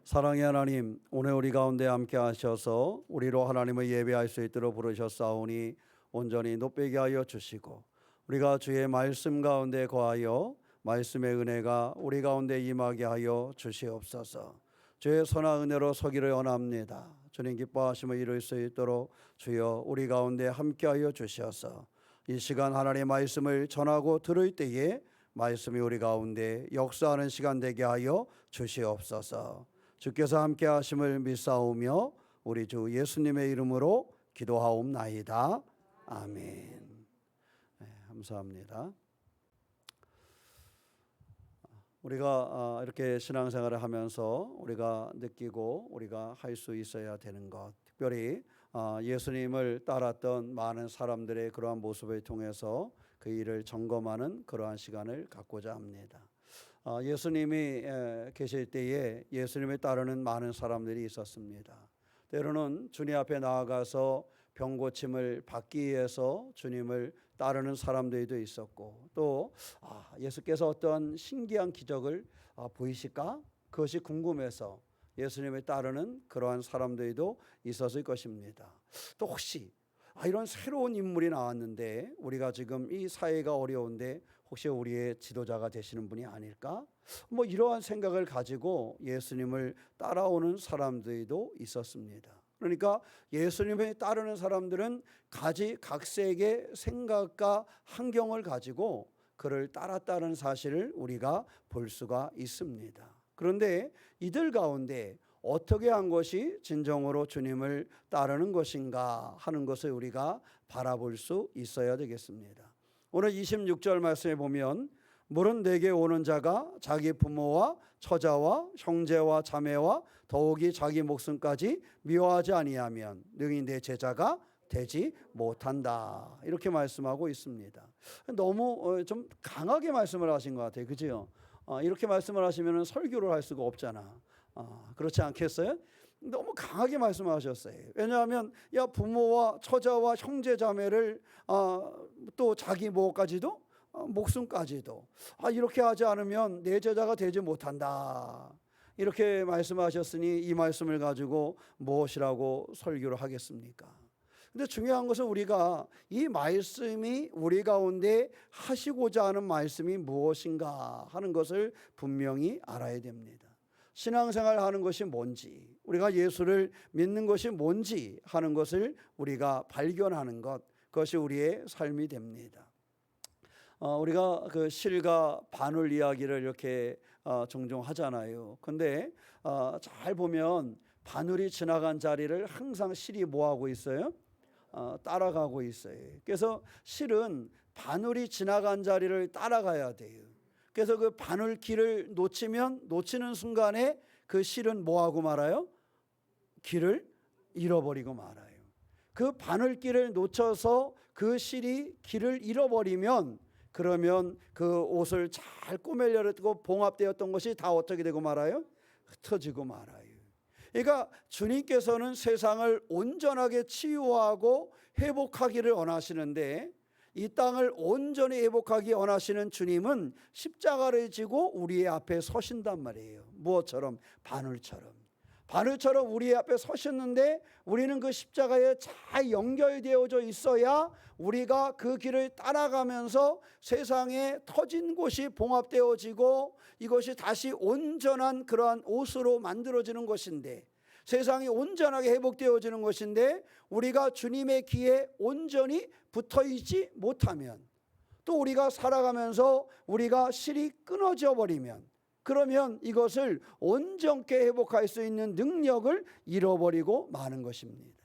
사랑의 하나님, 오늘 우리 가운데 함께 하셔서 우리로 하나님을 예배할 수 있도록 부르셨사오니 온전히 높이게 하여 주시고, 우리가 주의 말씀 가운데 거하여 말씀의 은혜가 우리 가운데 임하게 하여 주시옵소서. 주의 선한 은혜로 서기를 원합니다. 주님 기뻐하심을 이룰 수 있도록 주여 우리 가운데 함께 하여 주셔서 이 시간 하나님의 말씀을 전하고 들을 때에 말씀이 우리 가운데 역사하는 시간 되게 하여 주시옵소서. 주께서 함께 하심을 믿사오며 우리 주 예수님의 이름으로 기도하옵나이다. 아멘. 네, 감사합니다. 우리가 이렇게 신앙생활을 하면서 우리가 느끼고 우리가 할 수 있어야 되는 것, 특별히 예수님을 따랐던 많은 사람들의 그러한 모습을 통해서 그 일을 점검하는 그러한 시간을 갖고자 합니다. 예수님이 계실 때에 예수님을 따르는 많은 사람들이 있었습니다. 때로는 주님 앞에 나아가서 병 고침을 받기 위해서 주님을 따르는 사람들도 있었고, 또 예수께서 어떤 신기한 기적을 보이실까? 그것이 궁금해서 예수님을 따르는 그러한 사람들도 있었을 것입니다. 또 혹시 이런 새로운 인물이 나왔는데 우리가 지금 이 사회가 어려운데 혹시 우리의 지도자가 되시는 분이 아닐까? 이러한 생각을 가지고 예수님을 따라오는 사람들도 있었습니다. 그러니까 예수님을 따르는 사람들은 각색의 생각과 환경을 가지고 그를 따랐다는 사실을 우리가 볼 수가 있습니다. 그런데 이들 가운데 어떻게 한 것이 진정으로 주님을 따르는 것인가 하는 것을 우리가 바라볼 수 있어야 되겠습니다. 오늘 26절 말씀에 보면, 물은 내게 오는 자가 자기 부모와 처자와 형제와 자매와 더욱이 자기 목숨까지 미워하지 아니하면 능히 내 제자가 되지 못한다, 이렇게 말씀하고 있습니다. 너무 좀 강하게 말씀을 하신 것 같아요. 그죠? 이렇게 말씀을 하시면 설교를 할 수가 없잖아. 그렇지 않겠어요? 너무 강하게 말씀하셨어요. 왜냐하면 부모와 처자와 형제 자매를 또 자기 뭐까지도 목숨까지도 이렇게 하지 않으면 내 제자가 되지 못한다, 이렇게 말씀하셨으니 이 말씀을 가지고 무엇이라고 설교를 하겠습니까? 근데 중요한 것은 우리가 이 말씀이 우리 가운데 하시고자 하는 말씀이 무엇인가 하는 것을 분명히 알아야 됩니다. 신앙생활 하는 것이 뭔지, 우리가 예수를 믿는 것이 뭔지 하는 것을 우리가 발견하는 것, 그것이 우리의 삶이 됩니다. 우리가 그 실과 바늘 이야기를 이렇게 종종 하잖아요. 근데 잘 보면 바늘이 지나간 자리를 항상 실이 뭐하고 있어요? 따라가고 있어요. 그래서 실은 바늘이 지나간 자리를 따라가야 돼요. 그래서 그 바늘길을 놓치는 순간에 그 실은 뭐하고 말아요? 길을 잃어버리고 말아요. 그 바늘길을 놓쳐서 그 실이 길을 잃어버리면, 그러면 그 옷을 잘 꼬매려고 봉합되었던 것이 다 어떻게 되고 말아요? 흩어지고 말아요. 그러니까 주님께서는 세상을 온전하게 치유하고 회복하기를 원하시는데, 이 땅을 온전히 회복하기 원하시는 주님은 십자가를 지고 우리의 앞에 서신단 말이에요. 무엇처럼? 바늘처럼 우리 앞에 서셨는데, 우리는 그 십자가에 잘 연결되어져 있어야 우리가 그 길을 따라가면서 세상에 터진 곳이 봉합되어지고 이것이 다시 온전한 그러한 옷으로 만들어지는 것인데, 세상이 온전하게 회복되어지는 것인데, 우리가 주님의 귀에 온전히 붙어있지 못하면, 또 우리가 살아가면서 우리가 실이 끊어져 버리면, 그러면 이것을 온전케 회복할 수 있는 능력을 잃어버리고 마는 것입니다.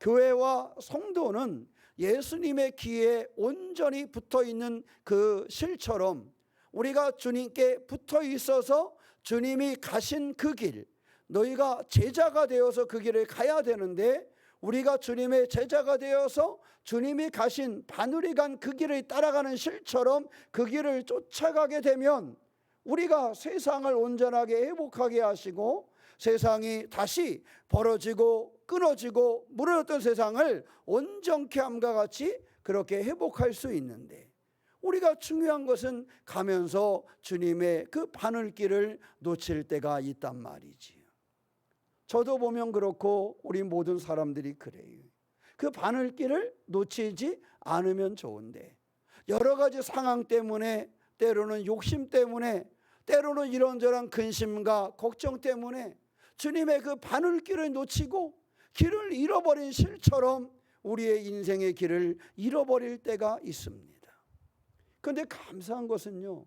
교회와 성도는 예수님의 귀에 온전히 붙어있는 그 실처럼 우리가 주님께 붙어 있어서 주님이 가신 그 길, 너희가 제자가 되어서 그 길을 가야 되는데, 우리가 주님의 제자가 되어서 주님이 가신 바늘이 간 그 길을 따라가는 실처럼 그 길을 쫓아가게 되면 우리가 세상을 온전하게 회복하게 하시고, 세상이 다시 벌어지고 끊어지고 무너졌던 세상을 온전케 함과 같이 그렇게 회복할 수 있는데, 우리가 중요한 것은 가면서 주님의 그 바늘길을 놓칠 때가 있단 말이지요. 저도 보면 그렇고 우리 모든 사람들이 그래요. 그 바늘길을 놓치지 않으면 좋은데 여러 가지 상황 때문에, 때로는 욕심 때문에, 때로는 이런저런 근심과 걱정 때문에 주님의 그 바늘길을 놓치고 길을 잃어버린 실처럼 우리의 인생의 길을 잃어버릴 때가 있습니다. 그런데 감사한 것은요,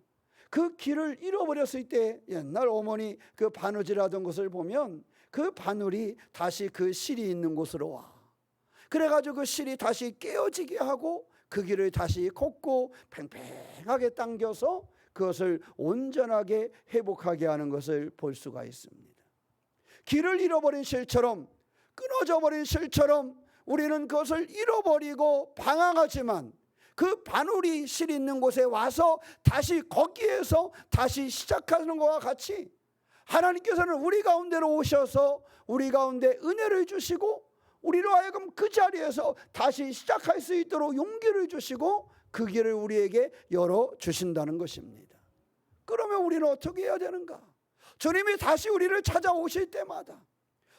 그 길을 잃어버렸을 때 옛날 어머니 그 바느질하던 것을 보면 그 바늘이 다시 그 실이 있는 곳으로 와. 그래가지고 그 실이 다시 깨어지게 하고 그 길을 다시 걷고 팽팽하게 당겨서 그것을 온전하게 회복하게 하는 것을 볼 수가 있습니다. 길을 잃어버린 실처럼, 끊어져 버린 실처럼 우리는 그것을 잃어버리고 방황하지만 그 바늘이 실 있는 곳에 와서 다시 거기에서 다시 시작하는 것과 같이 하나님께서는 우리 가운데로 오셔서 우리 가운데 은혜를 주시고 우리로 하여금 그 자리에서 다시 시작할 수 있도록 용기를 주시고 그 길을 우리에게 열어주신다는 것입니다. 그러면 우리는 어떻게 해야 되는가? 주님이 다시 우리를 찾아오실 때마다,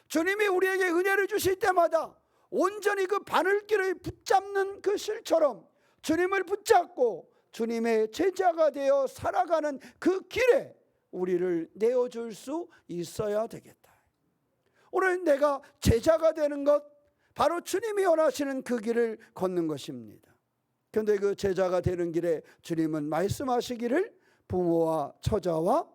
주님이 우리에게 은혜를 주실 때마다 온전히 그 바늘길을 붙잡는 그 실처럼 주님을 붙잡고 주님의 제자가 되어 살아가는 그 길에 우리를 내어줄 수 있어야 되겠다. 오늘 내가 제자가 되는 것, 바로 주님이 원하시는 그 길을 걷는 것입니다. 그런데 그 제자가 되는 길에 주님은 말씀하시기를 부모와 처자와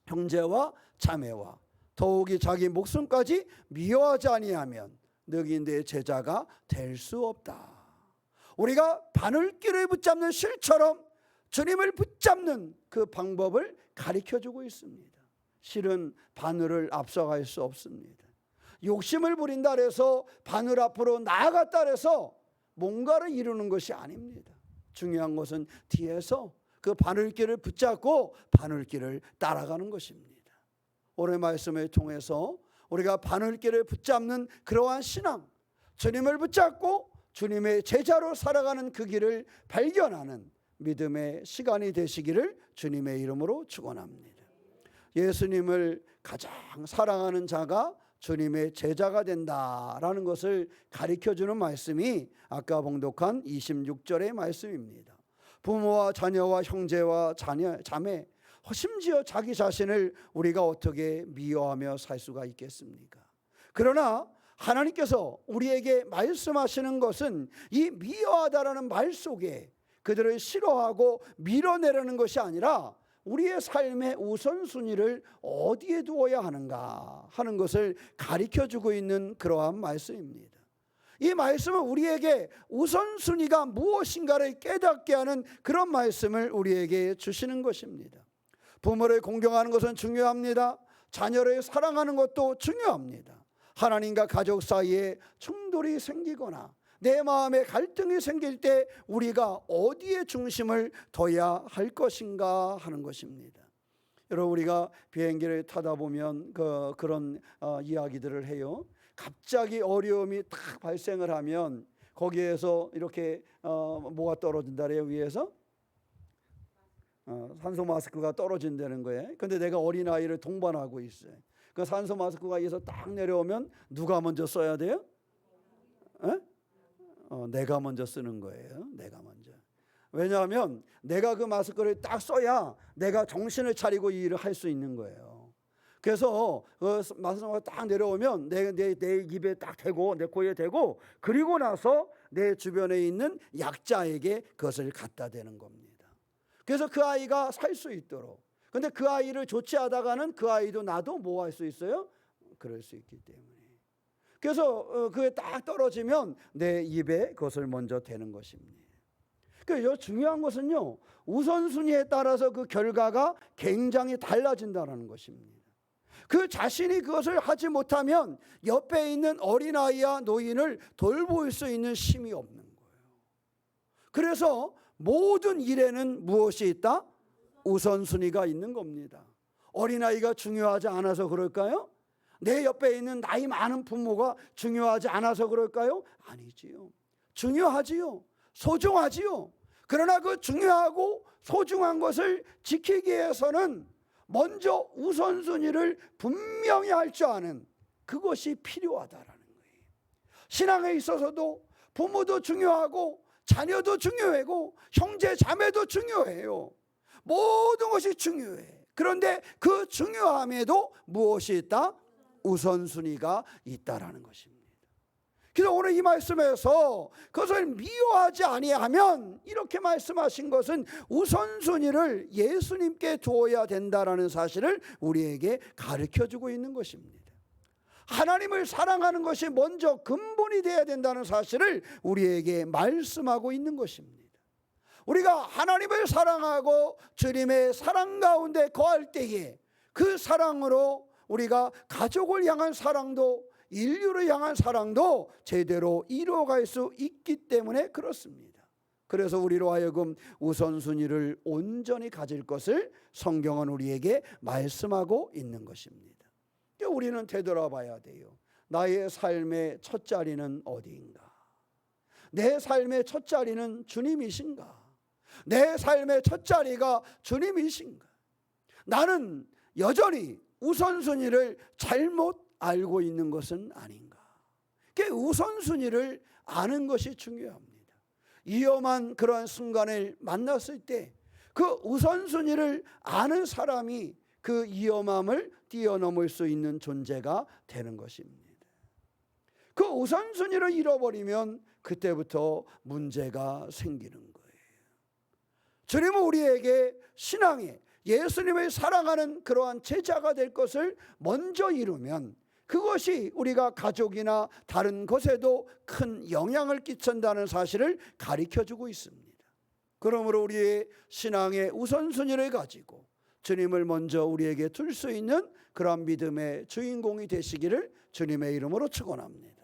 형제와 자매와 더욱이 자기 목숨까지 미워하지 아니하면 너희 내 제자가 될 수 없다. 우리가 바늘길을 붙잡는 실처럼 주님을 붙잡는 그 방법을 가르쳐주고 있습니다. 실은 바늘을 앞서갈 수 없습니다. 욕심을 부린다 해서 바늘 앞으로 나아갔다 해서 뭔가를 이루는 것이 아닙니다. 중요한 것은 뒤에서 그 바늘길을 붙잡고 바늘길을 따라가는 것입니다. 오늘 말씀을 통해서 우리가 바늘길을 붙잡는 그러한 신앙, 주님을 붙잡고 주님의 제자로 살아가는 그 길을 발견하는 믿음의 시간이 되시기를 주님의 이름으로 축원합니다. 예수님을 가장 사랑하는 자가 주님의 제자가 된다라는 것을 가르쳐주는 말씀이 아까 봉독한 26절의 말씀입니다. 부모와 자녀와 형제와 자매, 심지어 자기 자신을 우리가 어떻게 미워하며 살 수가 있겠습니까? 그러나 하나님께서 우리에게 말씀하시는 것은 이 미워하다라는 말 속에 그들을 싫어하고 밀어내려는 것이 아니라 우리의 삶의 우선순위를 어디에 두어야 하는가 하는 것을 가르쳐주고 있는 그러한 말씀입니다. 이 말씀은 우리에게 우선순위가 무엇인가를 깨닫게 하는 그런 말씀을 우리에게 주시는 것입니다. 부모를 공경하는 것은 중요합니다. 자녀를 사랑하는 것도 중요합니다. 하나님과 가족 사이에 충돌이 생기거나 내 마음에 갈등이 생길 때 우리가 어디에 중심을 둬야 할 것인가 하는 것입니다. 여러분, 우리가 비행기를 타다 보면 그런 이야기들을 해요. 갑자기 어려움이 딱 발생을 하면 거기에서 이렇게 뭐가 떨어진다 그래요? 위에서 산소 마스크가 떨어진다는 거예요. 근데 내가 어린아이를 동반하고 있어요. 그 산소 마스크가 위에서 딱 내려오면 누가 먼저 써야 돼요? 내가 먼저 쓰는 거예요. 내가 먼저. 왜냐하면 내가 그 마스크를 딱 써야 내가 정신을 차리고 이 일을 할 수 있는 거예요. 그래서 그 마스크가 딱 내려오면 내 입에 딱 대고 내 코에 대고 그리고 나서 내 주변에 있는 약자에게 그것을 갖다 대는 겁니다. 그래서 그 아이가 살 수 있도록. 근데 그 아이를 조치하다가는 그 아이도 나도 뭐 할 수 있어요? 그럴 수 있기 때문에. 그래서 그게 딱 떨어지면 내 입에 그것을 먼저 대는 것입니다. 그래서 중요한 것은요, 우선순위에 따라서 그 결과가 굉장히 달라진다는 것입니다. 그 자신이 그것을 하지 못하면 옆에 있는 어린아이와 노인을 돌볼 수 있는 힘이 없는 거예요. 그래서 모든 일에는 무엇이 있다? 우선순위가 있는 겁니다. 어린아이가 중요하지 않아서 그럴까요? 내 옆에 있는 나이 많은 부모가 중요하지 않아서 그럴까요? 아니지요. 중요하지요. 소중하지요. 그러나 그 중요하고 소중한 것을 지키기 위해서는 먼저 우선순위를 분명히 할 줄 아는 그것이 필요하다라는 거예요. 신앙에 있어서도 부모도 중요하고 자녀도 중요하고 형제 자매도 중요해요. 모든 것이 중요해. 그런데 그 중요함에도 무엇이 있다? 우선순위가 있다라는 것입니다. 그래서 오늘 이 말씀에서 그것을 미워하지 아니하면, 이렇게 말씀하신 것은 우선순위를 예수님께 두어야 된다라는 사실을 우리에게 가르쳐주고 있는 것입니다. 하나님을 사랑하는 것이 먼저 근본이 되어야 된다는 사실을 우리에게 말씀하고 있는 것입니다. 우리가 하나님을 사랑하고 주님의 사랑 가운데 거할 때에 그 사랑으로 우리가 가족을 향한 사랑도, 인류를 향한 사랑도 제대로 이루어갈 수 있기 때문에 그렇습니다. 그래서 우리로 하여금 우선순위를 온전히 가질 것을 성경은 우리에게 말씀하고 있는 것입니다. 우리는 되돌아봐야 돼요. 나의 삶의 첫 자리는 어디인가? 내 삶의 첫 자리는 주님이신가? 내 삶의 첫 자리가 주님이신가? 나는 여전히 우선순위를 잘못 알고 있는 것은 아닌가? 그 우선순위를 아는 것이 중요합니다. 위험한 그러한 순간을 만났을 때 그 우선순위를 아는 사람이 그 위험함을 뛰어넘을 수 있는 존재가 되는 것입니다. 그 우선순위를 잃어버리면 그때부터 문제가 생기는 거예요. 주님은 우리에게 신앙에 예수님을 사랑하는 그러한 제자가 될 것을 먼저 이루면 그것이 우리가 가족이나 다른 것에도 큰 영향을 끼친다는 사실을 가르쳐주고 있습니다. 그러므로 우리의 신앙의 우선순위를 가지고 주님을 먼저 우리에게 둘 수 있는 그런 믿음의 주인공이 되시기를 주님의 이름으로 축원합니다.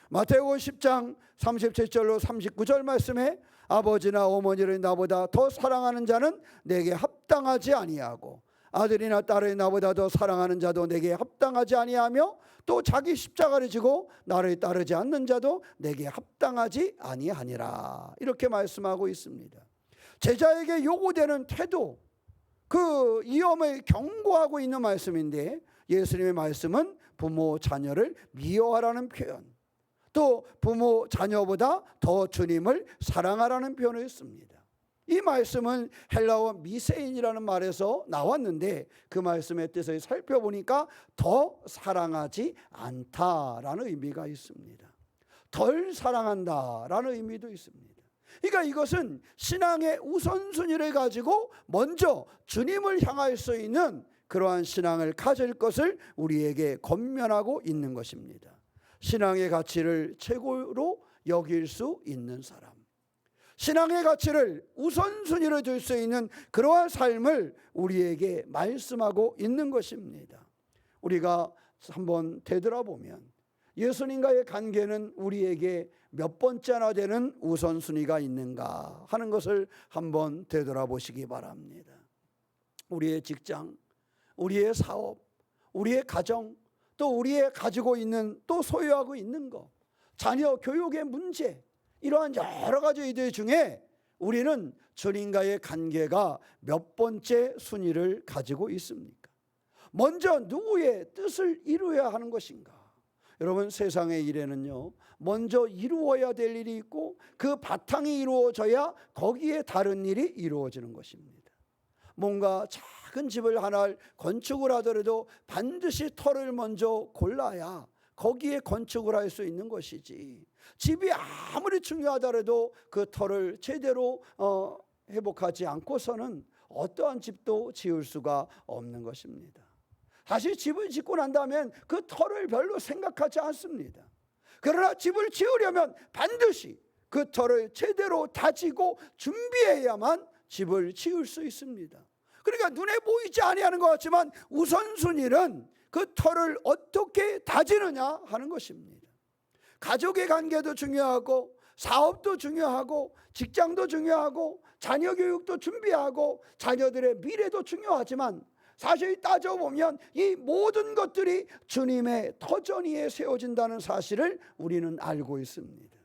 마태복음 10장 37절로 39절 말씀에 아버지나 어머니를 나보다 더 사랑하는 자는 내게 합당하지 아니하고 아들이나 딸을 나보다 더 사랑하는 자도 내게 합당하지 아니하며 또 자기 십자가를 지고 나를 따르지 않는 자도 내게 합당하지 아니하니라. 이렇게 말씀하고 있습니다. 제자에게 요구되는 태도, 그 위험을 경고하고 있는 말씀인데 예수님의 말씀은 부모 자녀를 미워하라는 표현, 또 부모 자녀보다 더 주님을 사랑하라는 표현을 씁니다. 이 말씀은 헬라어 미세인이라는 말에서 나왔는데 그 말씀의 뜻을 살펴보니까 더 사랑하지 않다라는 의미가 있습니다. 덜 사랑한다라는 의미도 있습니다. 그러니까 이것은 신앙의 우선순위를 가지고 먼저 주님을 향할 수 있는 그러한 신앙을 가질 것을 우리에게 권면하고 있는 것입니다. 신앙의 가치를 최고로 여길 수 있는 사람, 신앙의 가치를 우선순위로 둘 수 있는 그러한 삶을 우리에게 말씀하고 있는 것입니다. 우리가 한번 되돌아보면 예수님과의 관계는 우리에게 몇 번째나 되는 우선순위가 있는가 하는 것을 한번 되돌아보시기 바랍니다. 우리의 직장, 우리의 사업, 우리의 가정, 또 우리의 가지고 있는, 또 소유하고 있는 것, 자녀 교육의 문제, 이러한 여러 가지 이들 중에 우리는 주님과의 관계가 몇 번째 순위를 가지고 있습니까? 먼저 누구의 뜻을 이루어야 하는 것인가? 여러분, 세상의 일에는요, 먼저 이루어야 될 일이 있고 그 바탕이 이루어져야 거기에 다른 일이 이루어지는 것입니다. 뭔가 작은 집을 하나 건축을 하더라도 반드시 터를 먼저 골라야 거기에 건축을 할 수 있는 것이지, 집이 아무리 중요하더라도 그 터를 제대로 회복하지 않고서는 어떠한 집도 지을 수가 없는 것입니다. 다시 집을 짓고 난 다음엔 그 터를 별로 생각하지 않습니다. 그러나 집을 지으려면 반드시 그 터를 제대로 다지고 준비해야만 집을 지을 수 있습니다. 그러니까 눈에 보이지 아니하는 것 같지만 우선순위는 그 터를 어떻게 다지느냐 하는 것입니다. 가족의 관계도 중요하고 사업도 중요하고 직장도 중요하고 자녀 교육도 준비하고 자녀들의 미래도 중요하지만 사실 따져보면 이 모든 것들이 주님의 터전 위에 세워진다는 사실을 우리는 알고 있습니다.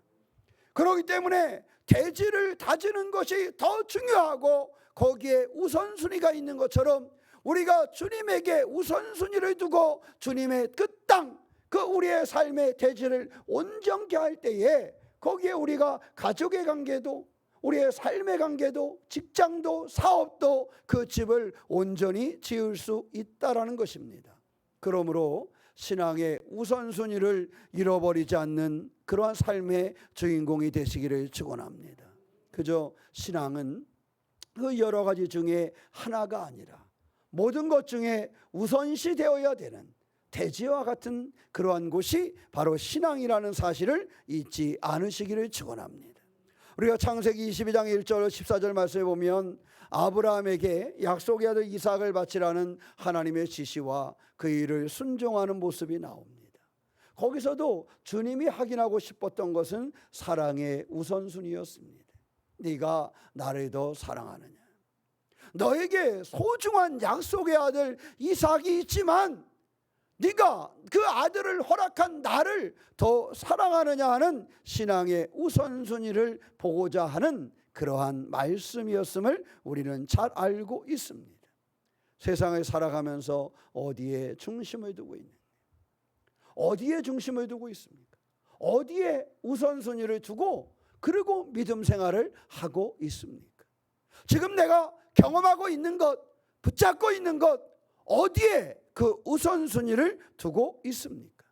그렇기 때문에 대지를 다지는 것이 더 중요하고 거기에 우선순위가 있는 것처럼 우리가 주님에게 우선순위를 두고 주님의 그 땅, 그 우리의 삶의 대지를 온전케 할 때에 거기에 우리가 가족의 관계도, 우리의 삶의 관계도, 직장도, 사업도 그 집을 온전히 지을 수 있다라는 것입니다. 그러므로 신앙의 우선순위를 잃어버리지 않는 그러한 삶의 주인공이 되시기를 축원합니다. 그저 신앙은 그 여러 가지 중에 하나가 아니라 모든 것 중에 우선시 되어야 되는 대지와 같은 그러한 곳이 바로 신앙이라는 사실을 잊지 않으시기를 축원합니다. 우리가 창세기 22장 1절 14절 말씀에 보면 아브라함에게 약속의 아들 이삭을 바치라는 하나님의 지시와 그 일을 순종하는 모습이 나옵니다. 거기서도 주님이 확인하고 싶었던 것은 사랑의 우선순위였습니다. 네가 나를 더 사랑하느냐, 너에게 소중한 약속의 아들 이삭이 있지만 네가 그 아들을 허락한 나를 더 사랑하느냐 하는 신앙의 우선순위를 보고자 하는 그러한 말씀이었음을 우리는 잘 알고 있습니다. 세상을 살아가면서 어디에 중심을 두고 있는가? 어디에 중심을 두고 있습니까? 어디에 우선순위를 두고 그리고 믿음 생활을 하고 있습니까? 지금 내가 경험하고 있는 것, 붙잡고 있는 것, 어디에 그 우선순위를 두고 있습니까?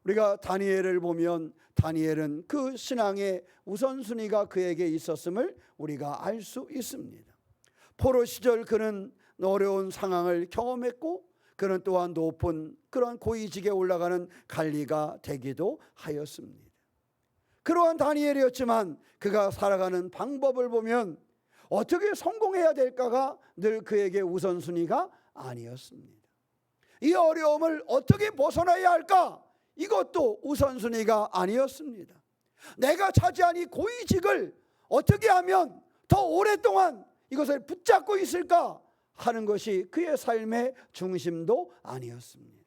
우리가 다니엘을 보면 다니엘은 그 신앙의 우선순위가 그에게 있었음을 우리가 알 수 있습니다. 포로 시절 그는 어려운 상황을 경험했고 그는 또한 높은 그런 고위직에 올라가는 관리가 되기도 하였습니다. 그러한 다니엘이었지만 그가 살아가는 방법을 보면 어떻게 성공해야 될까가 늘 그에게 우선순위가 아니었습니다. 이 어려움을 어떻게 벗어나야 할까? 이것도 우선순위가 아니었습니다. 내가 차지한 이 고위직을 어떻게 하면 더 오랫동안 이것을 붙잡고 있을까 하는 것이 그의 삶의 중심도 아니었습니다.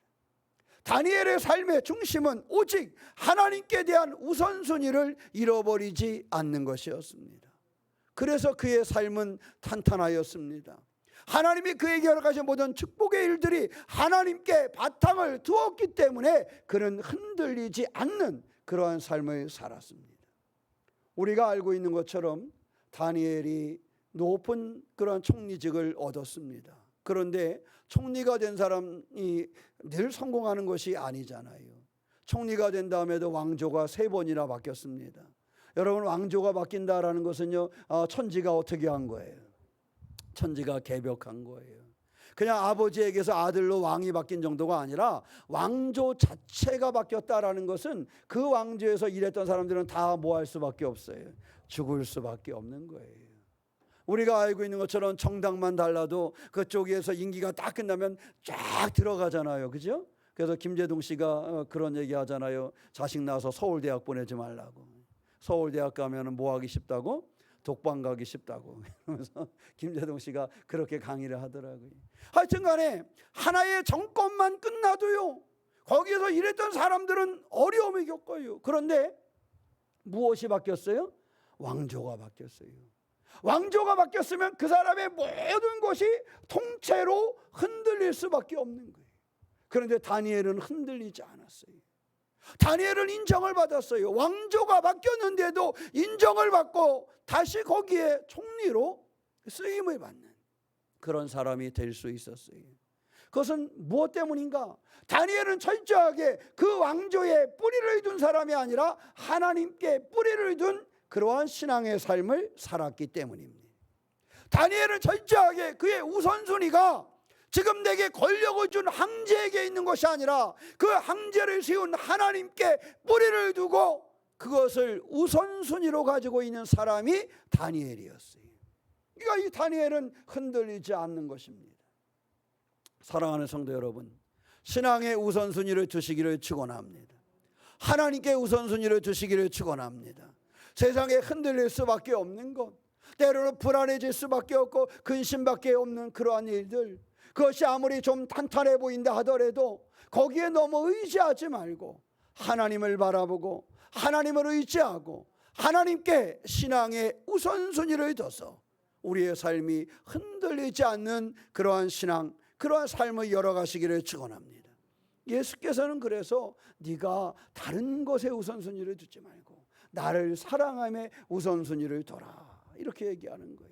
다니엘의 삶의 중심은 오직 하나님께 대한 우선순위를 잃어버리지 않는 것이었습니다. 그래서 그의 삶은 탄탄하였습니다. 하나님이 그에게 허락하신 모든 축복의 일들이 하나님께 바탕을 두었기 때문에 그는 흔들리지 않는 그러한 삶을 살았습니다. 우리가 알고 있는 것처럼 다니엘이 높은 그러한 총리직을 얻었습니다. 그런데 총리가 된 사람이 늘 성공하는 것이 아니잖아요. 총리가 된 다음에도 왕조가 3번이나 바뀌었습니다. 여러분, 왕조가 바뀐다라는 것은요, 천지가 어떻게 한 거예요? 천지가 개벽한 거예요. 그냥 아버지에게서 아들로 왕이 바뀐 정도가 아니라 왕조 자체가 바뀌었다라는 것은 그 왕조에서 일했던 사람들은 다 뭐 할 수밖에 없어요. 죽을 수밖에 없는 거예요. 우리가 알고 있는 것처럼 정당만 달라도 그쪽에서 임기가 딱 끝나면 쫙 들어가잖아요. 그죠? 그래서 김재동 씨가 그런 얘기 하잖아요. 자식 낳아서 서울대학 보내지 말라고. 서울대학 가면 뭐 하기 쉽다고? 독방 가기 쉽다고. 그러면서 김재동 씨가 그렇게 강의를 하더라고요. 하여튼 간에 하나의 정권만 끝나도요, 거기에서 일했던 사람들은 어려움을 겪어요. 그런데 무엇이 바뀌었어요? 왕조가 바뀌었어요. 왕조가 바뀌었으면 그 사람의 모든 것이 통째로 흔들릴 수밖에 없는 거예요. 그런데 다니엘은 흔들리지 않았어요. 다니엘은 인정을 받았어요. 왕조가 바뀌었는데도 인정을 받고 다시 거기에 총리로 쓰임을 받는 그런 사람이 될 수 있었어요. 그것은 무엇 때문인가? 다니엘은 철저하게 그 왕조에 뿌리를 둔 사람이 아니라 하나님께 뿌리를 둔 그러한 신앙의 삶을 살았기 때문입니다. 다니엘은 철저하게 그의 우선순위가 지금 내게 권력을 준 황제에게 있는 것이 아니라 그 황제를 세운 하나님께 뿌리를 두고 그것을 우선순위로 가지고 있는 사람이 다니엘이었어요. 그러니까 이 다니엘은 흔들리지 않는 것입니다. 사랑하는 성도 여러분, 신앙의 우선순위를 두시기를 축원합니다. 하나님께 우선순위를 두시기를 축원합니다. 세상에 흔들릴 수밖에 없는 것, 때로는 불안해질 수밖에 없고 근심밖에 없는 그러한 일들, 그것이 아무리 좀 탄탄해 보인다 하더라도 거기에 너무 의지하지 말고 하나님을 바라보고 하나님을 의지하고 하나님께 신앙의 우선순위를 둬서 우리의 삶이 흔들리지 않는 그러한 신앙, 그러한 삶을 열어가시기를 축원합니다. 예수께서는 그래서 네가 다른 것에 우선순위를 두지 말고 나를 사랑함에 우선순위를 둬라, 이렇게 얘기하는 거예요.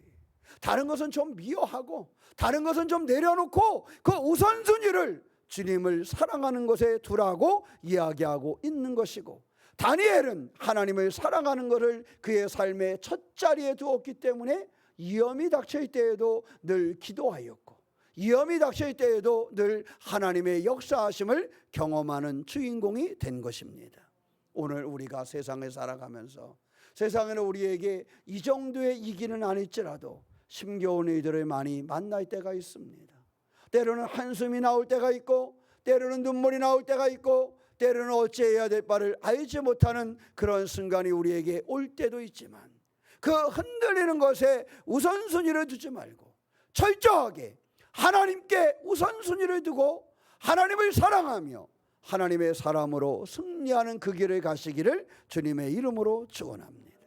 다른 것은 좀 미워하고 다른 것은 좀 내려놓고 그 우선순위를 주님을 사랑하는 것에 두라고 이야기하고 있는 것이고, 다니엘은 하나님을 사랑하는 것을 그의 삶의 첫 자리에 두었기 때문에 위험이 닥칠 때에도 늘 기도하였고, 위험이 닥칠 때에도 늘 하나님의 역사하심을 경험하는 주인공이 된 것입니다. 오늘 우리가 세상에 살아가면서 세상에는 우리에게 이 정도의 위기는 아닐지라도 힘겨운 이들을 많이 만날 때가 있습니다. 때로는 한숨이 나올 때가 있고, 때로는 눈물이 나올 때가 있고, 때로는 어찌해야 될 바를 알지 못하는 그런 순간이 우리에게 올 때도 있지만, 그 흔들리는 것에 우선순위를 두지 말고 철저하게 하나님께 우선순위를 두고 하나님을 사랑하며 하나님의 사람으로 승리하는 그 길을 가시기를 주님의 이름으로 축원합니다.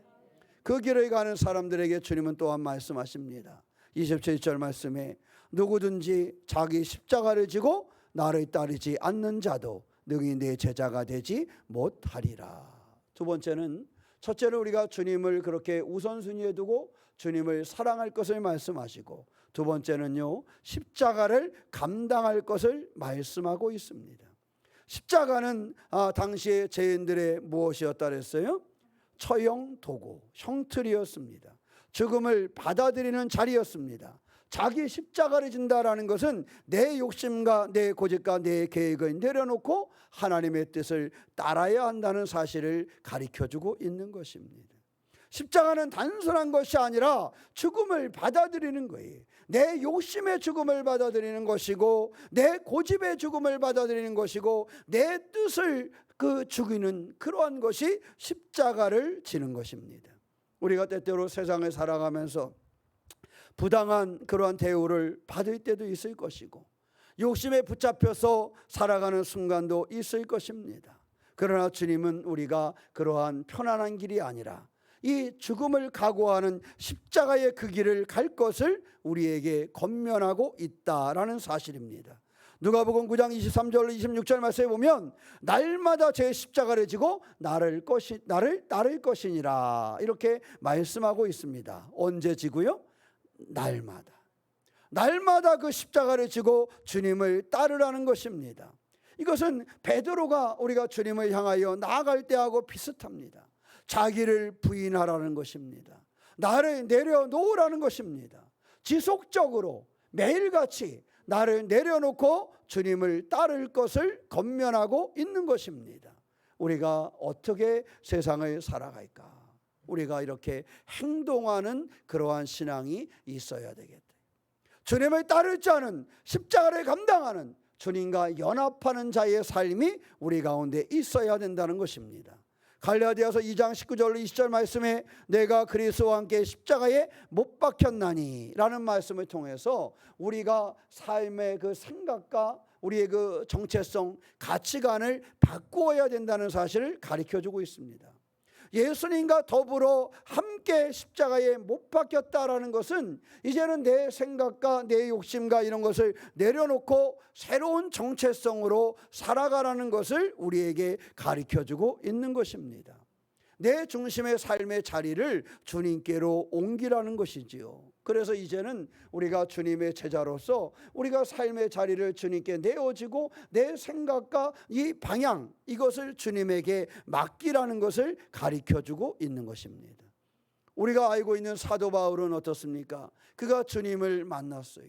그 길을 가는 사람들에게 주님은 또한 말씀하십니다. 27절 말씀에 누구든지 자기 십자가를 지고 나를 따르지 않는 자도 능히 내 제자가 되지 못하리라. 두 번째는, 첫째는 우리가 주님을 그렇게 우선순위에 두고 주님을 사랑할 것을 말씀하시고, 두 번째는요, 십자가를 감당할 것을 말씀하고 있습니다. 십자가는 당시의 죄인들의 무엇이었다 그랬어요? 처형 도구, 형틀이었습니다. 죽음을 받아들이는 자리였습니다. 자기 십자가를 진다라는 것은 내 욕심과 내 고집과 내 계획을 내려놓고 하나님의 뜻을 따라야 한다는 사실을 가르쳐주고 있는 것입니다. 십자가는 단순한 것이 아니라 죽음을 받아들이는 거예요. 내 욕심의 죽음을 받아들이는 것이고, 내 고집의 죽음을 받아들이는 것이고, 내 뜻을 죽이는 그러한 것이 십자가를 지는 것입니다. 우리가 때때로 세상을 살아가면서 부당한 그러한 대우를 받을 때도 있을 것이고, 욕심에 붙잡혀서 살아가는 순간도 있을 것입니다. 그러나 주님은 우리가 그러한 편안한 길이 아니라 이 죽음을 각오하는 십자가의 그 길을 갈 것을 우리에게 권면하고 있다라는 사실입니다. 누가복음 9장 23절 26절 말씀에 보면 날마다 제 십자가를 지고 나를 따를 것이니라, 이렇게 말씀하고 있습니다. 언제 지고요? 날마다 그 십자가를 지고 주님을 따르라는 것입니다. 이것은 베드로가 우리가 주님을 향하여 나아갈 때하고 비슷합니다. 자기를 부인하라는 것입니다. 나를 내려놓으라는 것입니다. 지속적으로 매일같이 나를 내려놓고 주님을 따를 것을 권면하고 있는 것입니다. 우리가 어떻게 세상을 살아갈까? 우리가 이렇게 행동하는 그러한 신앙이 있어야 되겠다. 주님을 따를 자는, 십자가를 감당하는, 주님과 연합하는 자의 삶이 우리 가운데 있어야 된다는 것입니다. 갈라디아서 2장 19절 20절 말씀에 내가 그리스도와 함께 십자가에 못 박혔나니 라는 말씀을 통해서 우리가 삶의 그 생각과 우리의 그 정체성, 가치관을 바꾸어야 된다는 사실을 가르쳐주고 있습니다. 예수님과 더불어 함께 십자가에 못 박혔다라는 것은 이제는 내 생각과 내 욕심과 이런 것을 내려놓고 새로운 정체성으로 살아가라는 것을 우리에게 가르쳐주고 있는 것입니다. 내 중심의 삶의 자리를 주님께로 옮기라는 것이지요. 그래서 이제는 우리가 주님의 제자로서 우리가 삶의 자리를 주님께 내어지고 내 생각과 이 방향, 이것을 주님에게 맡기라는 것을 가르쳐주고 있는 것입니다. 우리가 알고 있는 사도 바울은 어떻습니까? 그가 주님을 만났어요.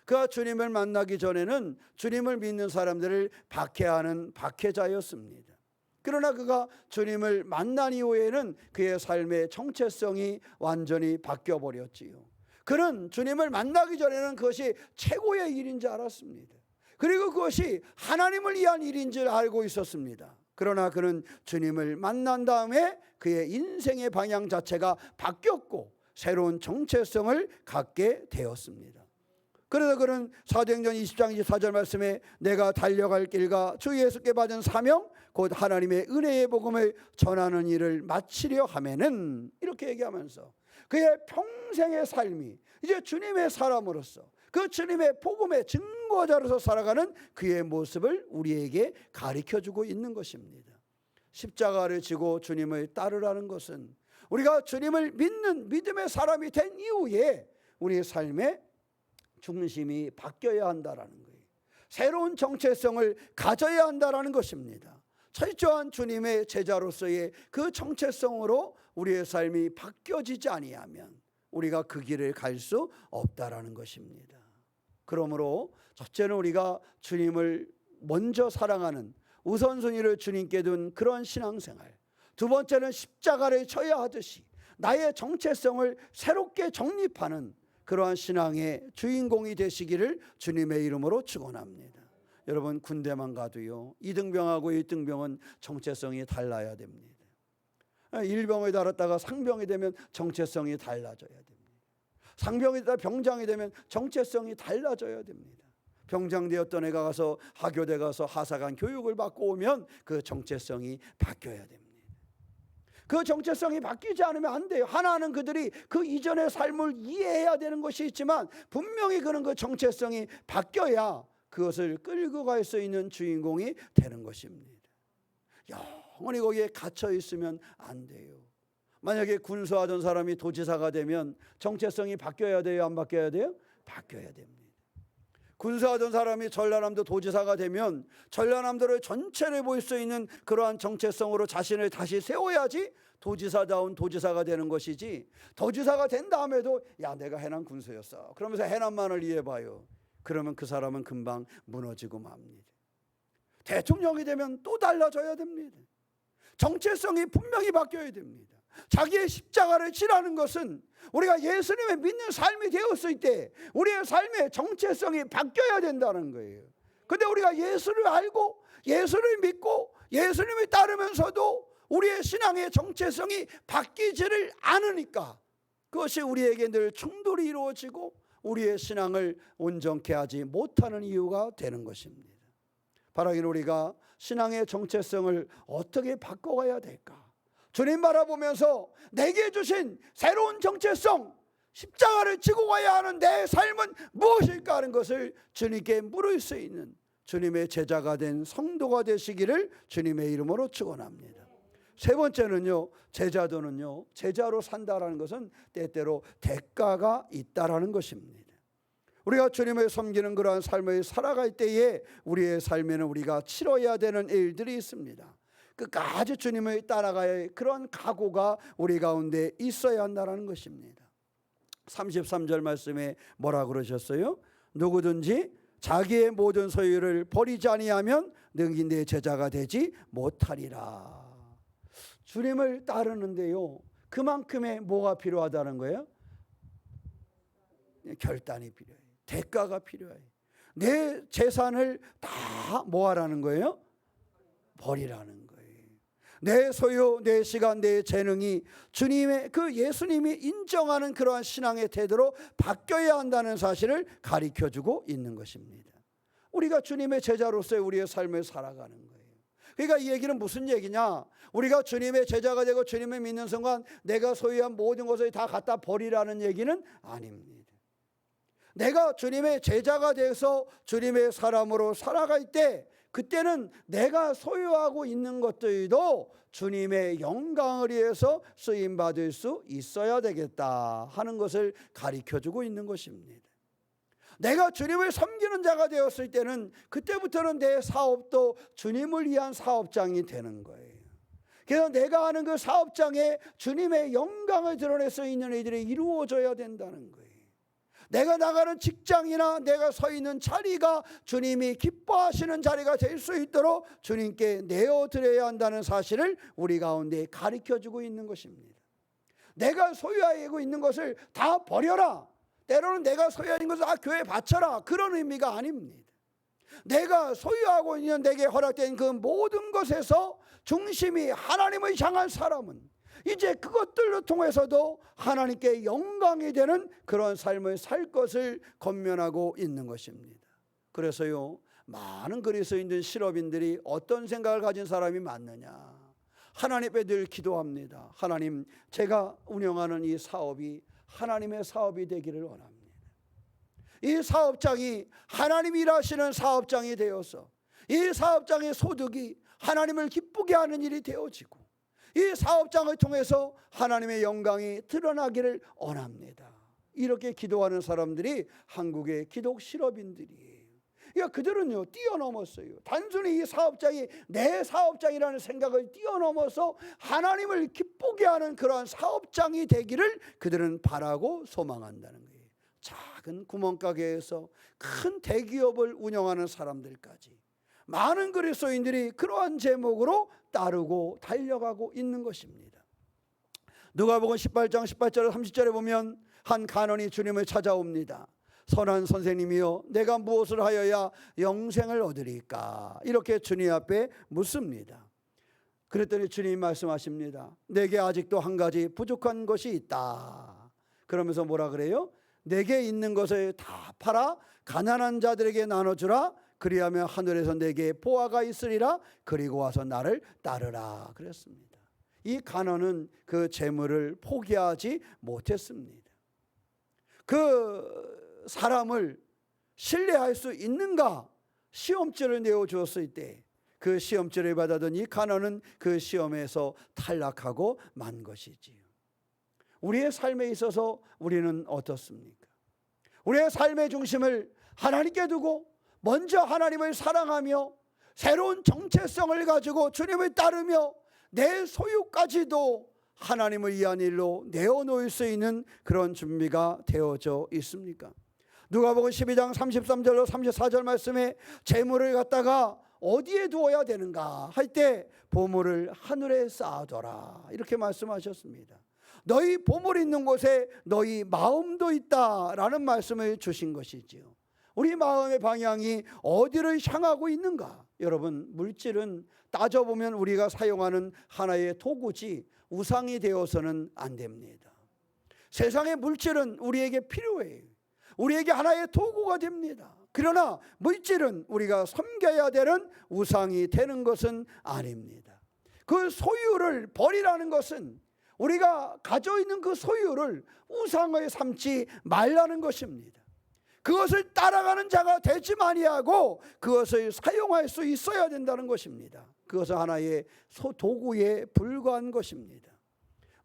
그가 주님을 만나기 전에는 주님을 믿는 사람들을 박해하는 박해자였습니다. 그러나 그가 주님을 만난 이후에는 그의 삶의 정체성이 완전히 바뀌어버렸지요. 그는 주님을 만나기 전에는 그것이 최고의 일인 줄 알았습니다. 그리고 그것이 하나님을 위한 일인 줄 알고 있었습니다. 그러나 그는 주님을 만난 다음에 그의 인생의 방향 자체가 바뀌었고 새로운 정체성을 갖게 되었습니다. 그래서 그는 사도행전 20장 24절 말씀에 내가 달려갈 길과 주 예수께 받은 사명 곧 하나님의 은혜의 복음을 전하는 일을 마치려 하면은, 이렇게 얘기하면서 그의 평생의 삶이 이제 주님의 사람으로서 그 주님의 복음의 증거 중보자로서 살아가는 그의 모습을 우리에게 가르쳐주고 있는 것입니다. 십자가를 지고 주님을 따르라는 것은 우리가 주님을 믿는 믿음의 사람이 된 이후에 우리의 삶의 중심이 바뀌어야 한다라는 거예요. 새로운 정체성을 가져야 한다라는 것입니다. 철저한 주님의 제자로서의 그 정체성으로 우리의 삶이 바뀌어지지 아니하면 우리가 그 길을 갈 수 없다라는 것입니다. 그러므로 첫째는 우리가 주님을 먼저 사랑하는 우선순위를 주님께 둔 그런 신앙생활, 두 번째는 십자가를 져야 하듯이 나의 정체성을 새롭게 정립하는 그러한 신앙의 주인공이 되시기를 주님의 이름으로 축원합니다. 여러분, 군대만 가도요, 2등병하고 1등병은 정체성이 달라야 됩니다. 1병을 달았다가 상병이 되면 정체성이 달라져야 됩니다. 상병이 되다 병장이 되면 정체성이 달라져야 됩니다. 병장 되었던 애가 가서 하교대 가서 하사관 교육을 받고 오면 그 정체성이 바뀌어야 됩니다. 그 정체성이 바뀌지 않으면 안 돼요. 하나는 그들이 그 이전의 삶을 이해해야 되는 것이 있지만 분명히 그는 그 정체성이 바뀌어야 그것을 끌고 갈 수 있는 주인공이 되는 것입니다. 영원히 거기에 갇혀 있으면 안 돼요. 만약에 군수하던 사람이 도지사가 되면 정체성이 바뀌어야 돼요? 안 바뀌어야 돼요? 바뀌어야 됩니다. 군수하던 사람이 전라남도 도지사가 되면 전라남도를 전체를 볼 수 있는 그러한 정체성으로 자신을 다시 세워야지 도지사다운 도지사가 되는 것이지, 도지사가 된 다음에도 야 내가 해남 군수였어 그러면서 해남만을 이해해봐요. 그러면 그 사람은 금방 무너지고 맙니다. 대통령이 되면 또 달라져야 됩니다. 정체성이 분명히 바뀌어야 됩니다. 자기의 십자가를 지라는 것은 우리가 예수님을 믿는 삶이 되었을 때 우리의 삶의 정체성이 바뀌어야 된다는 거예요. 근데 우리가 예수를 알고 예수를 믿고 예수님을 따르면서도 우리의 신앙의 정체성이 바뀌지를 않으니까 그것이 우리에게 늘 충돌이 이루어지고 우리의 신앙을 온전케 하지 못하는 이유가 되는 것입니다. 바라기는 우리가 신앙의 정체성을 어떻게 바꿔가야 될까? 주님 바라보면서 내게 주신 새로운 정체성, 십자가를 지고 가야 하는 내 삶은 무엇일까 하는 것을 주님께 물을 수 있는 주님의 제자가 된 성도가 되시기를 주님의 이름으로 축원합니다. 세 번째는요, 제자도는요, 제자로 산다라는 것은 때때로 대가가 있다라는 것입니다. 우리가 주님을 섬기는 그러한 삶을 살아갈 때에 우리의 삶에는 우리가 치러야 되는 일들이 있습니다. 끝까지 주님을 따라가야 할 그런 각오가 우리 가운데 있어야 한다는 것입니다. 33절 말씀에 뭐라 그러셨어요? 누구든지 자기의 모든 소유를 버리지 아니하면 능히 내 제자가 되지 못하리라. 주님을 따르는데요, 그만큼의 뭐가 필요하다는 거예요? 결단이 필요해요. 대가가 필요해요. 내 재산을 다 뭐하라는 거예요? 버리라는 거예요. 내 소유, 내 시간, 내 재능이 주님의 그 예수님이 인정하는 그러한 신앙의 태도로 바뀌어야 한다는 사실을 가르쳐주고 있는 것입니다. 우리가 주님의 제자로서의 우리의 삶을 살아가는 거예요. 그러니까 이 얘기는 무슨 얘기냐? 우리가 주님의 제자가 되고 주님을 믿는 순간 내가 소유한 모든 것을 다 갖다 버리라는 얘기는 아닙니다. 내가 주님의 제자가 돼서 주님의 사람으로 살아갈 때 그때는 내가 소유하고 있는 것들도 주님의 영광을 위해서 쓰임받을 수 있어야 되겠다 하는 것을 가르쳐주고 있는 것입니다. 내가 주님을 섬기는 자가 되었을 때는 그때부터는 내 사업도 주님을 위한 사업장이 되는 거예요. 그래서 내가 하는 그 사업장에 주님의 영광을 드러낼 수 있는 일들이 이루어져야 된다는 거예요. 내가 나가는 직장이나 내가 서 있는 자리가 주님이 기뻐하시는 자리가 될 수 있도록 주님께 내어드려야 한다는 사실을 우리 가운데 가르쳐주고 있는 것입니다. 내가 소유하고 있는 것을 다 버려라. 때로는 내가 소유하는 것을 교회에 바쳐라. 그런 의미가 아닙니다. 내가 소유하고 있는 내게 허락된 그 모든 것에서 중심이 하나님을 향한 사람은 이제 그것들로 통해서도 하나님께 영광이 되는 그런 삶을 살 것을 권면하고 있는 것입니다. 그래서요, 많은 그리스도인들 실업인들이 어떤 생각을 가진 사람이 많느냐? 하나님께 늘 기도합니다. 하나님, 제가 운영하는 이 사업이 하나님의 사업이 되기를 원합니다. 이 사업장이 하나님이 일하시는 사업장이 되어서 이 사업장의 소득이 하나님을 기쁘게 하는 일이 되어지고 이 사업장을 통해서 하나님의 영광이 드러나기를 원합니다. 이렇게 기도하는 사람들이 한국의 기독 실업인들이에요. 그러니까 그들은요 뛰어넘었어요. 단순히 이 사업장이 내 사업장이라는 생각을 뛰어넘어서 하나님을 기쁘게 하는 그러한 사업장이 되기를 그들은 바라고 소망한다는 거예요. 작은 구멍가게에서 큰 대기업을 운영하는 사람들까지 많은 그리스도인들이 그러한 제목으로 따르고 달려가고 있는 것입니다. 누가복음 18장 18절에 30절에 보면 한 간원이 주님을 찾아옵니다. 선한 선생님이여 내가 무엇을 하여야 영생을 얻으리까? 이렇게 주님 앞에 묻습니다. 그랬더니 주님이 말씀하십니다. 내게 아직도 한 가지 부족한 것이 있다. 그러면서 뭐라 그래요? 내게 있는 것을 다 팔아 가난한 자들에게 나눠주라. 그리하면 하늘에서 내게 보화가 있으리라. 그리고 와서 나를 따르라 그랬습니다. 이 간원은 그 재물을 포기하지 못했습니다. 그 사람을 신뢰할 수 있는가 시험지를 내어주었을 때 그 시험지를 받아든 이 간원은 그 시험에서 탈락하고 만 것이지요. 우리의 삶에 있어서 우리는 어떻습니까? 우리의 삶의 중심을 하나님께 두고 먼저 하나님을 사랑하며 새로운 정체성을 가지고 주님을 따르며 내 소유까지도 하나님을 위한 일로 내어놓을 수 있는 그런 준비가 되어져 있습니까? 누가복음 12장 33절로 34절 말씀에 재물을 갖다가 어디에 두어야 되는가 할 때 보물을 하늘에 쌓아둬라 이렇게 말씀하셨습니다. 너희 보물 있는 곳에 너희 마음도 있다라는 말씀을 주신 것이지요. 우리 마음의 방향이 어디를 향하고 있는가? 여러분, 물질은 따져보면 우리가 사용하는 하나의 도구지 우상이 되어서는 안 됩니다. 세상의 물질은 우리에게 필요해요. 우리에게 하나의 도구가 됩니다. 그러나 물질은 우리가 섬겨야 되는 우상이 되는 것은 아닙니다. 그 소유를 버리라는 것은 우리가 가지고 있는 그 소유를 우상을 삼지 말라는 것입니다. 그것을 따라가는 자가 되지 아니하고 그것을 사용할 수 있어야 된다는 것입니다. 그것은 하나의 도구에 불과한 것입니다.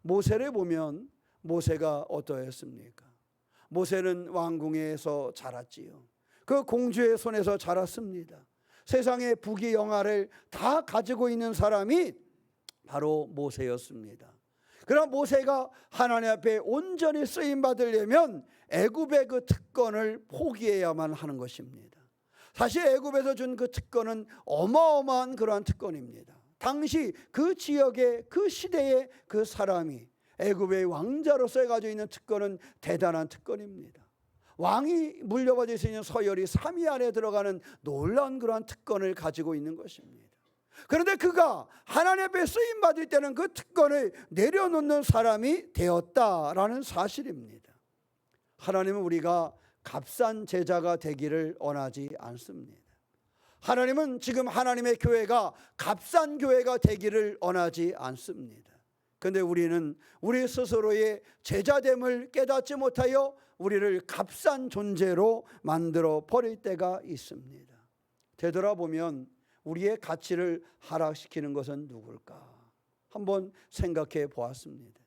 모세를 보면 모세가 어떠했습니까? 모세는 왕궁에서 자랐지요. 그 공주의 손에서 자랐습니다. 세상의 부귀 영화를 다 가지고 있는 사람이 바로 모세였습니다. 그러나 모세가 하나님 앞에 온전히 쓰임 받으려면 애굽의 그 특권을 포기해야만 하는 것입니다. 사실 애굽에서 준 그 특권은 어마어마한 그러한 특권입니다. 당시 그 지역의 그 시대의 그 사람이 애굽의 왕자로서 가지고 있는 특권은 대단한 특권입니다. 왕이 물려받을 수 있는 서열이 3위 안에 들어가는 놀라운 그러한 특권을 가지고 있는 것입니다. 그런데 그가 하나님 앞에 쓰임 받을 때는 그 특권을 내려놓는 사람이 되었다라는 사실입니다. 하나님은 우리가 값싼 제자가 되기를 원하지 않습니다. 하나님은 지금 하나님의 교회가 값싼 교회가 되기를 원하지 않습니다. 그런데 우리는 우리 스스로의 제자됨을 깨닫지 못하여 우리를 값싼 존재로 만들어 버릴 때가 있습니다. 되돌아보면 우리의 가치를 하락시키는 것은 누굴까? 한번 생각해 보았습니다.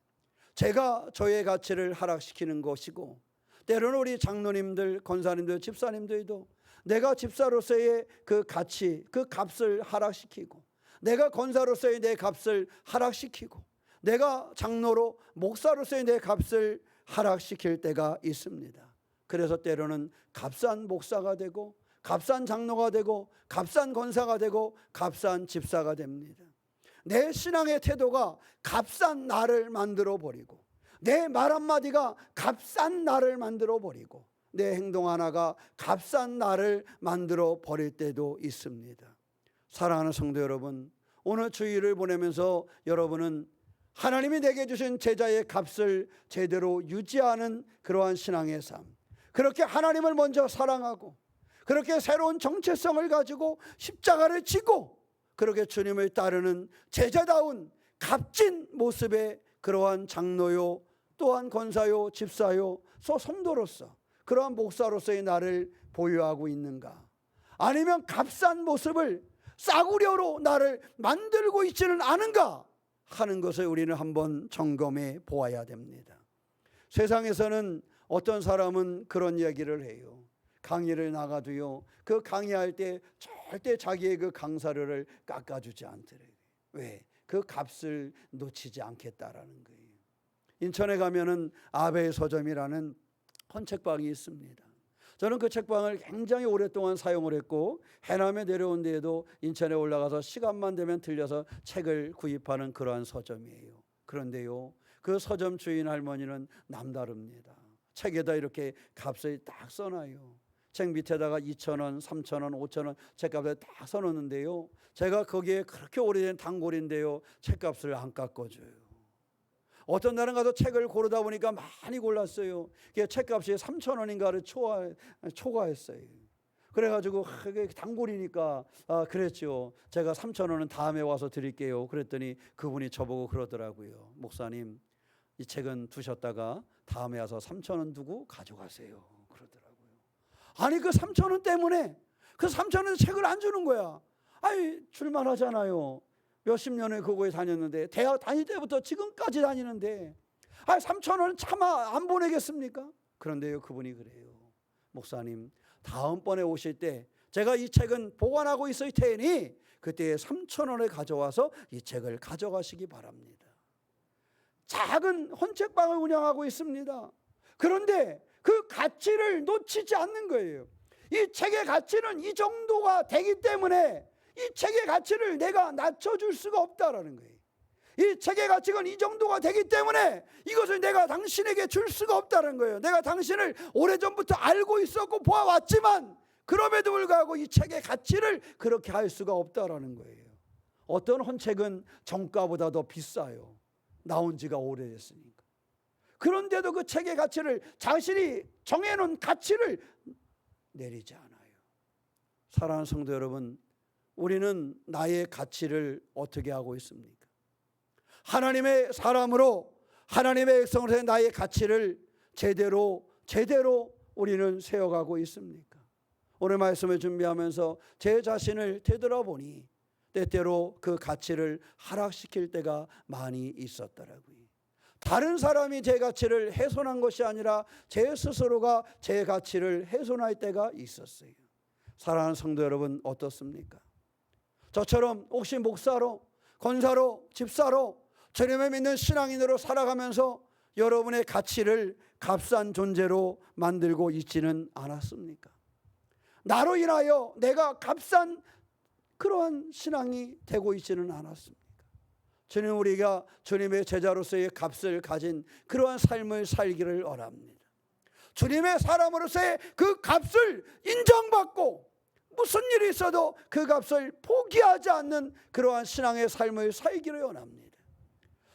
제가 저의 가치를 하락시키는 것이고 때로는 우리 장로님들, 권사님들, 집사님들도 내가 집사로서의 그 가치, 그 값을 하락시키고 내가 권사로서의 내 값을 하락시키고 내가 장로로 목사로서의 내 값을 하락시킬 때가 있습니다. 그래서 때로는 값싼 목사가 되고 값싼 장로가 되고 값싼 권사가 되고 값싼 집사가 됩니다. 내 신앙의 태도가 값싼 나를 만들어 버리고 내 말 한마디가 값싼 나를 만들어 버리고 내 행동 하나가 값싼 나를 만들어 버릴 때도 있습니다. 사랑하는 성도 여러분, 오늘 주일을 보내면서 여러분은 하나님이 내게 주신 제자의 값을 제대로 유지하는 그러한 신앙의 삶, 그렇게 하나님을 먼저 사랑하고 그렇게 새로운 정체성을 가지고 십자가를 지고 그렇게 주님을 따르는 제자다운 값진 모습의 그러한 장로요, 또한 권사요, 집사요, 성도로서 그러한 목사로서의 나를 보유하고 있는가? 아니면 값싼 모습을 싸구려로 나를 만들고 있지는 않은가 하는 것을 우리는 한번 점검해 보아야 됩니다. 세상에서는 어떤 사람은 그런 얘기를 해요. 강의를 나가도요, 그 강의할 때 절대 자기의 그 강사료를 깎아주지 않더래요. 왜? 그 값을 놓치지 않겠다라는 거예요. 인천에 가면은 아베 서점이라는 헌책방이 있습니다. 저는 그 책방을 굉장히 오랫동안 사용을 했고, 해남에 내려온 데에도 인천에 올라가서 시간만 되면 들려서 책을 구입하는 그러한 서점이에요. 그런데요, 그 서점 주인 할머니는 남다릅니다. 책에다 이렇게 값을 딱 써놔요. 책 밑에다가 2,000원, 3,000원, 5,000원 책값을 딱 써놓는데요, 제가 거기에 그렇게 오래된 단골인데요, 책값을 안 깎아줘요. 어떤 날은 가서 책을 고르다 보니까 많이 골랐어요. 책값이 3,000원인가를 초과했어요. 그래가지고 단골이니까 그랬죠. 제가 3,000원은 다음에 와서 드릴게요. 그랬더니 그분이 저보고 그러더라고요. 목사님, 이 책은 두셨다가 다음에 와서 3,000원 두고 가져가세요. 그러더라고요. 아니, 그 3,000원 때문에 그 3,000원 책을 안 주는 거야. 아니, 줄만하잖아요. 몇십 년을 그거에 다녔는데, 대학 다닐 때부터 지금까지 다니는데 3,000원 차마 안 보내겠습니까? 그런데요, 그분이 그래요. 목사님, 다음번에 오실 때 제가 이 책은 보관하고 있을 테니 그때 3,000원을 가져와서 이 책을 가져가시기 바랍니다. 작은 헌책방을 운영하고 있습니다. 그런데 그 가치를 놓치지 않는 거예요. 이 책의 가치는 이 정도가 되기 때문에 이 책의 가치를 내가 낮춰줄 수가 없다라는 거예요. 이 책의 가치가 이 정도가 되기 때문에 이것을 내가 당신에게 줄 수가 없다는 거예요. 내가 당신을 오래전부터 알고 있었고 보아왔지만 그럼에도 불구하고 이 책의 가치를 그렇게 할 수가 없다라는 거예요. 어떤 헌책은 정가보다 더 비싸요. 나온 지가 오래됐으니까. 그런데도 그 책의 가치를, 자신이 정해놓은 가치를 내리지 않아요. 사랑하는 성도 여러분, 우리는 나의 가치를 어떻게 하고 있습니까? 하나님의 사람으로, 하나님의 백성으로서의 나의 가치를 제대로 우리는 세워가고 있습니까? 오늘 말씀을 준비하면서 제 자신을 되돌아보니 때때로 그 가치를 하락시킬 때가 많이 있었더라고요. 다른 사람이 제 가치를 훼손한 것이 아니라 제 스스로가 제 가치를 훼손할 때가 있었어요. 사랑하는 성도 여러분, 어떻습니까? 저처럼 혹시 목사로, 권사로, 집사로, 주님을 믿는 신앙인으로 살아가면서 여러분의 가치를 값싼 존재로 만들고 있지는 않았습니까? 나로 인하여 내가 값싼 그러한 신앙이 되고 있지는 않았습니까? 주님, 우리가 주님의 제자로서의 값을 가진 그러한 삶을 살기를 원합니다. 주님의 사람으로서의 그 값을 인정받고 무슨 일이 있어도 그 값을 포기하지 않는 그러한 신앙의 삶을 살기를 원합니다.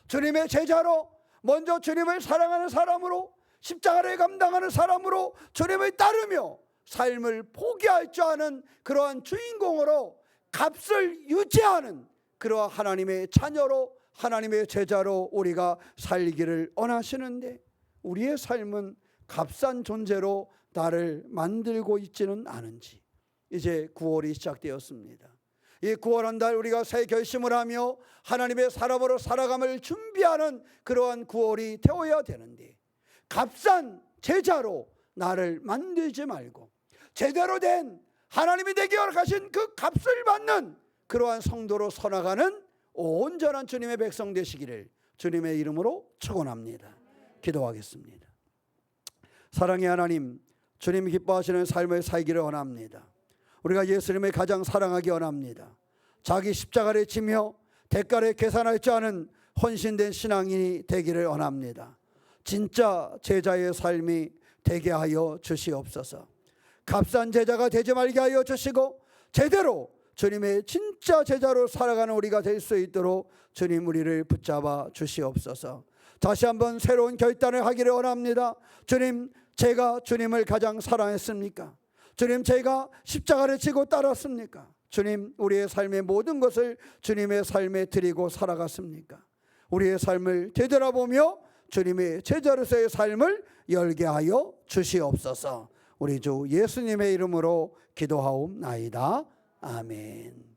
주님의 제자로, 먼저 주님을 사랑하는 사람으로, 십자가를 감당하는 사람으로 주님을 따르며 삶을 포기할 줄 아는 그러한 주인공으로 값을 유지하는 그러한 하나님의 자녀로, 하나님의 제자로 우리가 살기를 원하시는데, 우리의 삶은 값싼 존재로 나를 만들고 있지는 않은지. 이제 9월이 시작되었습니다. 이 9월 한 달 우리가 새 결심을 하며 하나님의 사람으로 살아감을 준비하는 그러한 9월이 되어야 되는데, 값싼 제자로 나를 만들지 말고 제대로 된 하나님이 되게 허락하신 그 값을 받는 그러한 성도로 서나가는 온전한 주님의 백성 되시기를 주님의 이름으로 축원합니다. 기도하겠습니다. 사랑의 하나님, 주님이 기뻐하시는 삶을 살기를 원합니다. 우리가 예수님을 가장 사랑하기 원합니다. 자기 십자가를 지며 대가를 계산할 줄 아는 헌신된 신앙인이 되기를 원합니다. 진짜 제자의 삶이 되게 하여 주시옵소서. 값싼 제자가 되지 말게 하여 주시고 제대로 주님의 진짜 제자로 살아가는 우리가 될 수 있도록 주님 우리를 붙잡아 주시옵소서. 다시 한번 새로운 결단을 하기를 원합니다. 주님, 제가 주님을 가장 사랑했습니까? 주님, 제가 십자가를 지고 따랐습니까? 주님, 우리의 삶의 모든 것을 주님의 삶에 드리고 살아갔습니까? 우리의 삶을 되돌아보며 주님의 제자로서의 삶을 열게 하여 주시옵소서. 우리 주 예수님의 이름으로 기도하옵나이다. 아멘.